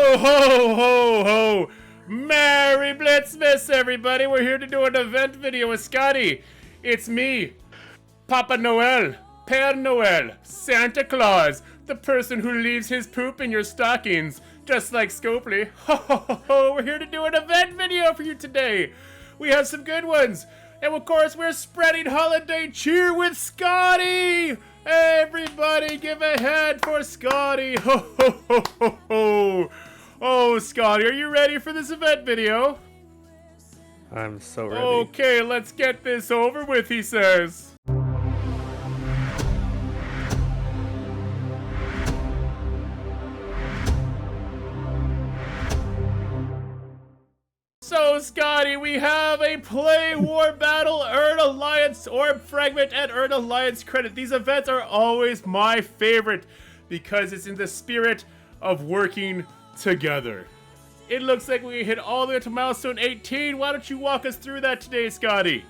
Ho, ho, ho! Merry Blitzmas, everybody! We're here to do an event video with Scotty. It's me, Papa Noel, Père Noel, Santa Claus, the person who leaves his poop in your stockings, just like Scopely. Ho, ho, ho, ho! We're here to do an event video for you today. We have some good ones. And of course, we're spreading holiday cheer with Scotty! Everybody give a hand for Scotty! Ho, ho, ho, ho, ho! Oh, Scotty, are you ready for this event video? I'm so ready. Okay, let's get this over with, he says. So, Scotty, we have a play, war, battle, earn alliance, orb fragment, and earn alliance credit. These events are always my favorite because it's in the spirit of working together. It looks like we hit all the way to milestone 18. Why don't you walk us through that today, Scotty?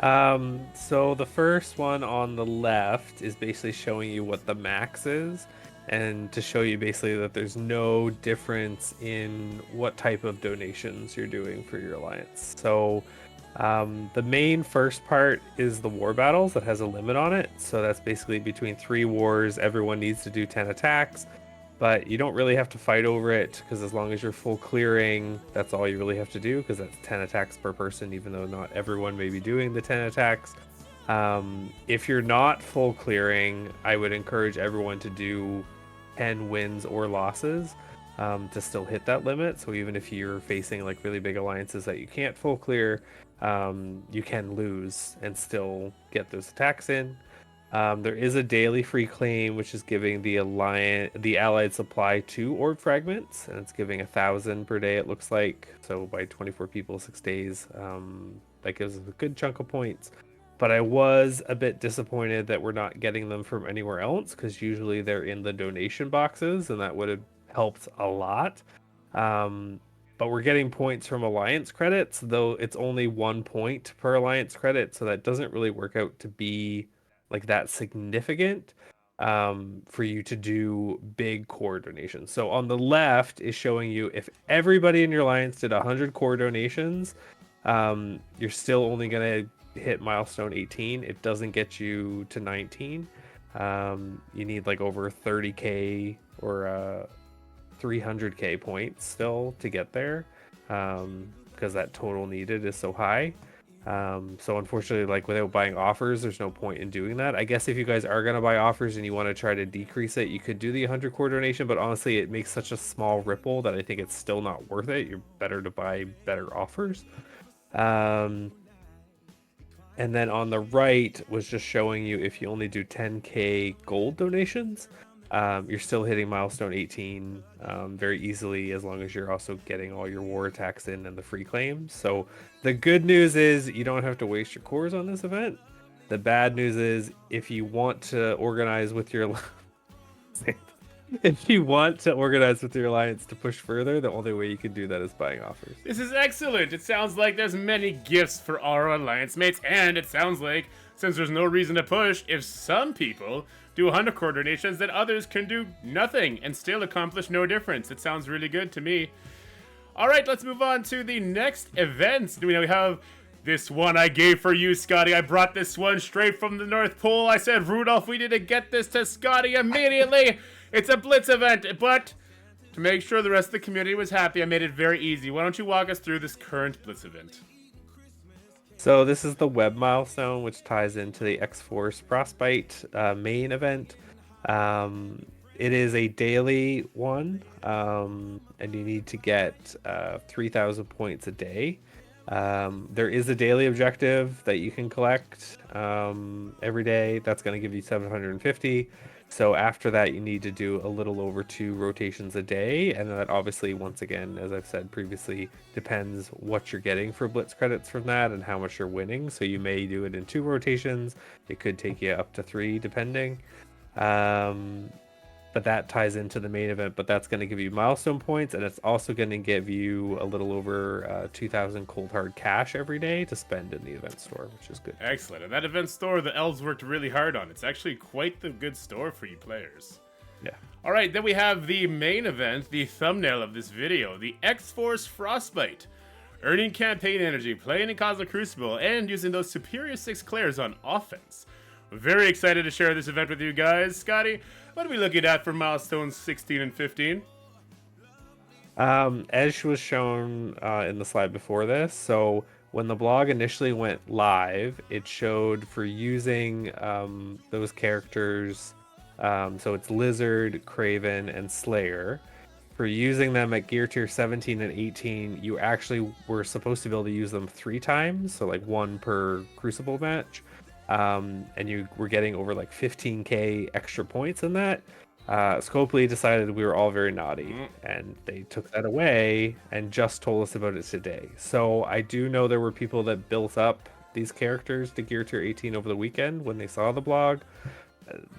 So the first one on the left is basically showing you what the max is, and to show you basically that there's no difference in what type of donations you're doing for your alliance. So the main first part is the war battles that has a limit on it. So that's basically between 3 wars, everyone needs to do 10 attacks, but you don't really have to fight over it because as long as you're full clearing, that's all you really have to do because that's 10 attacks per person, even though not everyone may be doing the 10 attacks. If you're not full clearing, I would encourage everyone to do 10 wins or losses to still hit that limit. So even if you're facing like really big alliances that you can't full clear, you can lose and still get those attacks in. There is a daily free claim, which is giving the allied supply 2 orb fragments, and it's giving 1,000 per day, it looks like. So by 24 people, 6 days, that gives us a good chunk of points. But I was a bit disappointed that we're not getting them from anywhere else, because usually they're in the donation boxes, and that would have helped a lot. But we're getting points from alliance credits, though it's only 1 point per alliance credit, so that doesn't really work out to be like that significant for you to do big core donations. So on the left is showing you if everybody in your alliance did 100 core donations, you're still only going to hit milestone 18. It doesn't get you to 19. You need like over 30k or 300k points still to get there, because that total needed is so high. So unfortunately, like without buying offers, there's no point in doing that. I guess if you guys are going to buy offers and you want to try to decrease it, you could do the 100 core donation, but honestly, it makes such a small ripple that I think it's still not worth it. You're better to buy better offers. And then on the right was just showing you if you only do 10k gold donations, you're still hitting milestone 18 very easily, as long as you're also getting all your war attacks in and the free claims. So the good news is you don't have to waste your cores on this event. The bad news is if you want to organize with your if you want to organize with your alliance to push further, the only way you can do that is buying offers. This is excellent. It sounds like there's many gifts for our alliance mates, and it sounds like since there's no reason to push, if some people do 100 core donations, then others can do nothing and still accomplish no difference. It sounds really good to me. All right, let's move on to the next events. We have this one I gave for you, Scotty. I brought this one straight from the North Pole. I said, Rudolph, we need to get this to Scotty immediately. It's a Blitz event, but to make sure the rest of the community was happy, I made it very easy. Why don't you walk us through this current Blitz event? So this is the web milestone, which ties into the X-Force Frostbite main event. It is a daily one, and you need to get 3,000 points a day. There is a daily objective that you can collect every day. That's going to give you 750. So after that, you need to do a little over 2 rotations a day. And that obviously, once again, as I've said previously, depends what you're getting for Blitz credits from that and how much you're winning. So you may do it in 2 rotations. It could take you up to 3, depending. But that ties into the main event, but that's going to give you milestone points, and it's also going to give you a little over 2,000 cold hard cash every day to spend in the event store, which is good. Excellent. And that event store, the elves worked really hard on. It's actually quite the good store for you players. Yeah. All right, then we have the main event, the thumbnail of this video, the X-Force Frostbite. Earning campaign energy, playing in Cosmic Crucible, and using those superior 6 Clairs on offense. Very excited to share this event with you guys. Scotty, what are we looking at for milestones 16 and 15? As was shown in the slide before this, so when the blog initially went live, it showed for using those characters, so it's Lizard, Craven, and Slayer. For using them at gear tier 17 and 18, you actually were supposed to be able to use them 3 times, so like 1 per Crucible match, and you were getting over like 15k extra points in that. Scopely decided we were all very naughty, and they took that away and just told us about it today. So I do know there were people that built up these characters to gear tier 18 over the weekend when they saw the blog.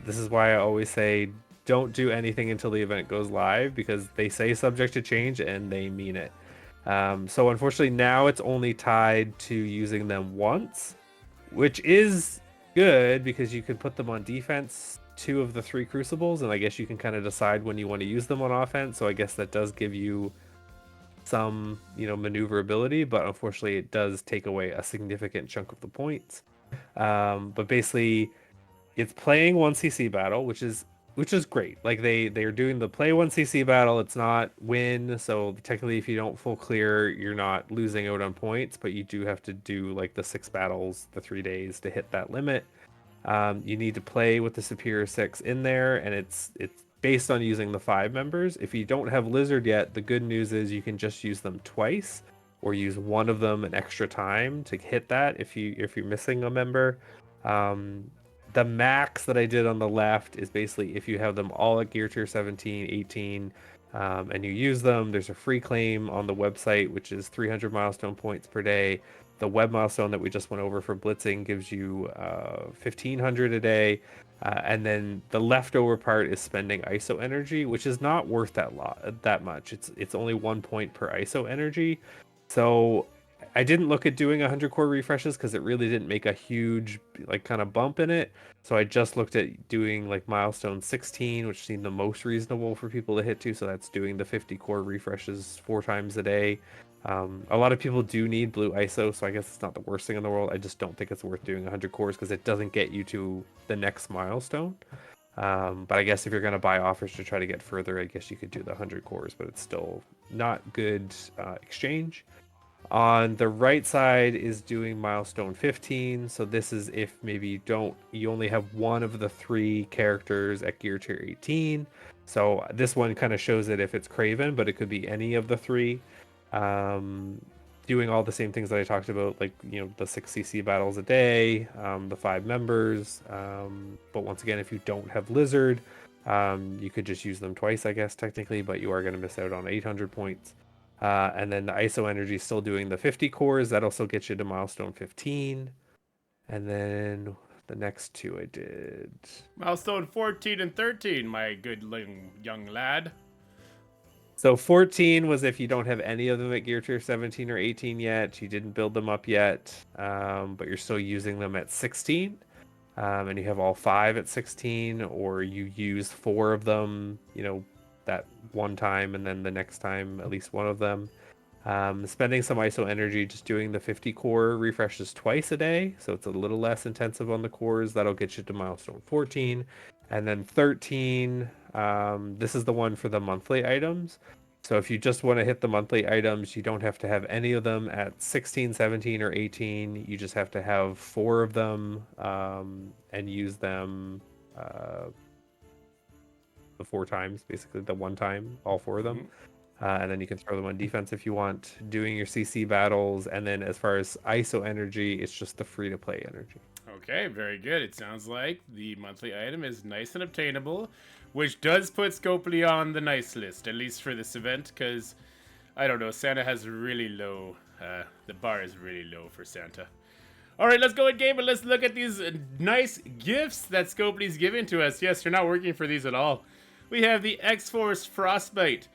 This is why I always say don't do anything until the event goes live, because they say subject to change and they mean it. So unfortunately now it's only tied to using them once, which is good because you could put them on defense 2 of the 3 crucibles, and I guess you can kind of decide when you want to use them on offense. So I guess that does give you some, maneuverability, but unfortunately it does take away a significant chunk of the points. But basically it's playing 1 CC battle, which is great. Like they're doing the play 1 CC battle. It's not win, so technically if you don't full clear, you're not losing out on points, but you do have to do like the 6 battles, the 3 days to hit that limit. You need to play with the superior 6 in there, and it's based on using the 5 members. If you don't have Lizard yet, the good news is you can just use them twice, or use one of them an extra time to hit that if you're missing a member. The max that I did on the left is basically if you have them all at gear tier 17, 18, and you use them, there's a free claim on the website, which is 300 milestone points per day. The web milestone that we just went over for blitzing gives you 1,500 a day. And then the leftover part is spending ISO energy, which is not worth that much. It's only 1 point per ISO energy. So I didn't look at doing 100 core refreshes because it really didn't make a huge kind of bump in it. So I just looked at doing like milestone 16, which seemed the most reasonable for people to hit to. So that's doing the 50 core refreshes 4 times a day. A lot of people do need blue ISO, so I guess it's not the worst thing in the world. I just don't think it's worth doing 100 cores because it doesn't get you to the next milestone. But I guess if you're going to buy offers to try to get further, I guess you could do the 100 cores, but it's still not good exchange. On the right side is doing milestone 15. So this is if maybe you only have one of the 3 characters at gear tier 18. So this one kind of shows it if it's Craven, but it could be any of the 3. Doing all the same things that I talked about, like the 6 CC battles a day, the 5 members. But once again, if you don't have Lizard, you could just use them twice, I guess technically, but you are going to miss out on 800 points. And then the ISO energy is still doing the 50 cores. That also gets you to milestone 15. And then the next 2 I did. Milestone 14 and 13, my good young lad. So 14 was if you don't have any of them at gear tier 17 or 18 yet. You didn't build them up yet, but you're still using them at 16. And you have all 5 at 16, or you use 4 of them, that one time, and then the next time at least one of them. Spending some ISO energy, just doing the 50 core refreshes twice a day, so it's a little less intensive on the cores. That'll get you to milestone 14. And then 13, this is the one for the monthly items. So if you just want to hit the monthly items, you don't have to have any of them at 16, 17, or 18. You just have to have 4 of them and use them the 4 times, basically the one time, all 4 of them. And then you can throw them on defense if you want, doing your CC battles. And then as far as ISO energy, it's just the free-to-play energy. Okay, very good. It sounds like the monthly item is nice and obtainable, which does put Scopely on the nice list, at least for this event, because, I don't know, Santa has really low, the bar is really low for Santa. Alright, let's go in game and let's look at these nice gifts that Scopely's giving to us. Yes, you're not working for these at all. We have the X-Force Frostbite.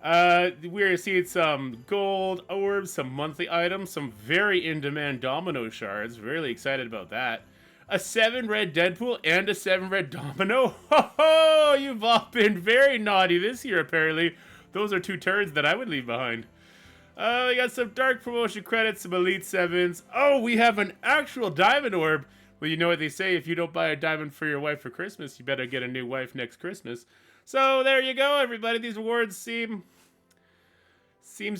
We're seeing some gold orbs, some monthly items, some very in-demand domino shards. Really excited about that. a 7 red Deadpool, and a 7 red Domino. Ho ho! You've all been very naughty this year, apparently. Those are 2 turds that I would leave behind. We got some dark promotion credits, some Elite 7s. Oh, we have an actual diamond orb. Well, you know what they say, if you don't buy a diamond for your wife for Christmas, you better get a new wife next Christmas. So there you go, everybody. These awards seems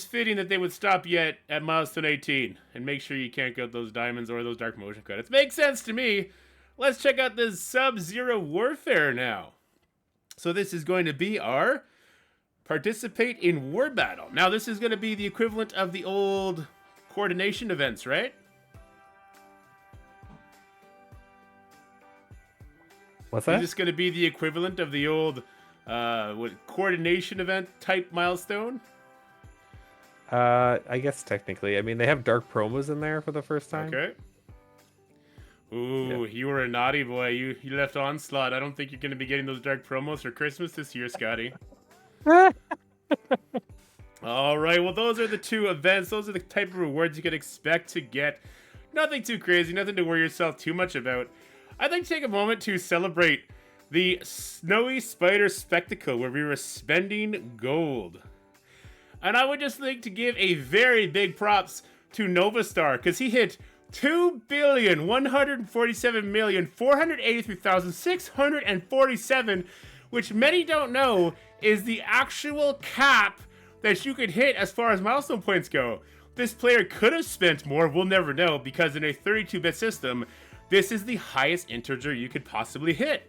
fitting that they would stop yet at milestone 18 and make sure you can't get those diamonds or those dark promotion credits. Makes sense to me. Let's check out this Sub-Zero Warfare now. So this is going to be our participate in war battle. Now this is going to be the equivalent of the old coordination events, right? What's that? Is this going to be the equivalent of the old coordination event type milestone? I guess technically. I mean, they have dark promos in there for the first time. Okay. Ooh, You were a naughty boy. You left Onslaught. I don't think you're going to be getting those dark promos for Christmas this year, Scotty. All right, well, those are the 2 events. Those are the type of rewards you can expect to get. Nothing too crazy, nothing to worry yourself too much about. I'd like to take a moment to celebrate the Snowy Spider Spectacle, where we were spending gold. And I would just like to give a very big props to Novastar, because he hit 2,147,483,647, which many don't know is the actual cap that you could hit as far as milestone points go. This player could have spent more, we'll never know, because in a 32-bit system, this is the highest integer you could possibly hit.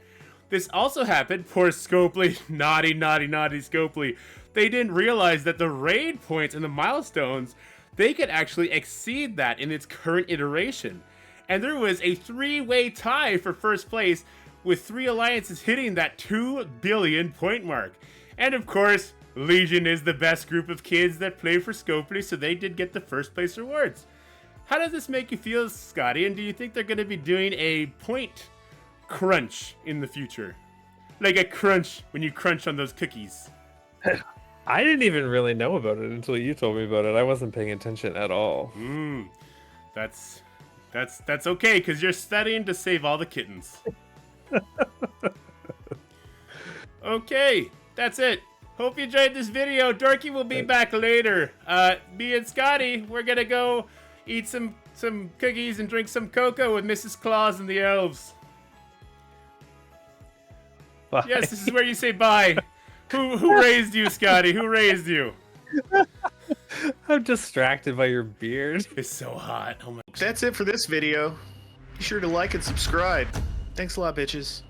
This also happened, poor Scopely, naughty Scopely. They didn't realize that the raid points and the milestones, they could actually exceed that in its current iteration. And there was a 3-way tie for first place, with 3 alliances hitting that 2 billion point mark. And of course, Legion is the best group of kids that play for Scopely, so they did get the first place rewards. How does this make you feel, Scotty? And do you think they're going to be doing a point crunch in the future? Like a crunch when you crunch on those cookies. I didn't even really know about it until you told me about it. I wasn't paying attention at all. That's okay, because you're studying to save all the kittens. Okay, that's it. Hope you enjoyed this video. Dorky will be back later. Me and Scotty, we're gonna go eat some cookies and drink some cocoa with Mrs. Claus and the elves. Bye. Yes, this is where you say bye. Who raised you, Scotty? Who raised you? I'm distracted by your beard. It's so hot. Oh my. That's it for this video. Be sure to like and subscribe. Thanks a lot, bitches.